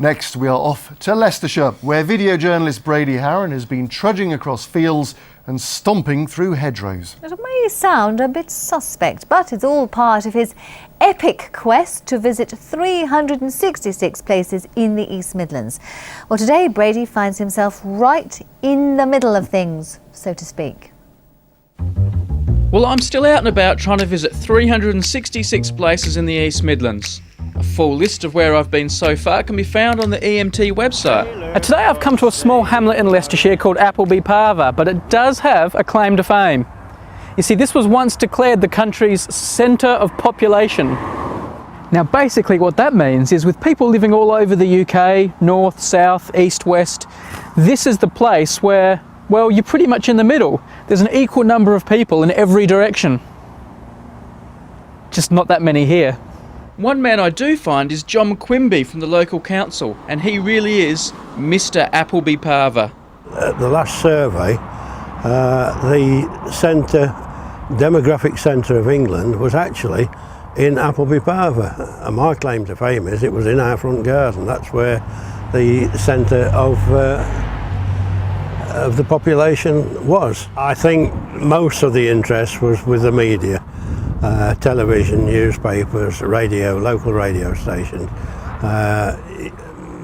Next, we are off to Leicestershire, where video journalist Brady Harron has been trudging across fields and stomping through hedgerows. It may sound a bit suspect, but it's all part of his epic quest to visit 366 places in the East Midlands. Well, today Brady finds himself right in the middle of things, so to speak. Well, I'm still out and about trying to visit 366 places in the East Midlands. A full list of where I've been so far can be found on the EMT website. Today I've come to a small hamlet in Leicestershire called Appleby Parva, but it does have a claim to fame. You see, this was once declared the country's centre of population. Now basically what that means is with people living all over the UK, north, south, east, west, this is the place where, well, you're pretty much in the middle. There's an equal number of people in every direction. Just not that many here. One man I do find is John Quimby from the local council, and he really is Mr. Appleby Parva. At the last survey, the demographic centre of England was actually in Appleby Parva. And my claim to fame is it was in our front garden. That's where the centre of the population was. I think most of the interest was with the media. Television, newspapers, radio, local radio stations.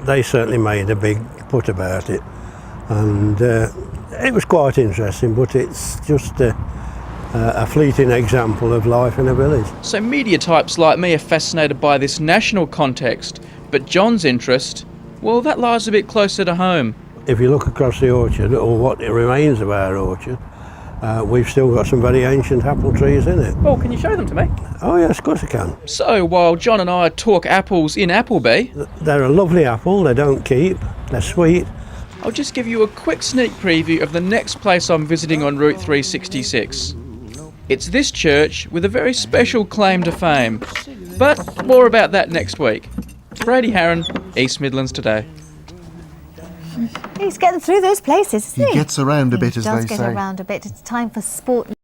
They certainly made a big put about it, and it was quite interesting, but it's just a fleeting example of life in a village. So media types like me are fascinated by this national context, but John's interest, well, that lies a bit closer to home. If you look across the orchard, or what remains of our orchard, we've still got some very ancient apple trees in it. Oh, can you show them to me? Oh yes, of course I can. So while John and I talk apples in Appleby, They're a lovely apple, they don't keep, they're sweet. I'll just give you a quick sneak preview of the next place I'm visiting on Route 366. It's this church with a very special claim to fame. But more about that next week. Brady Harron, East Midlands Today. He's getting through those places, isn't he? He gets around a bit, as they say. He does get around a bit. It's time for sport.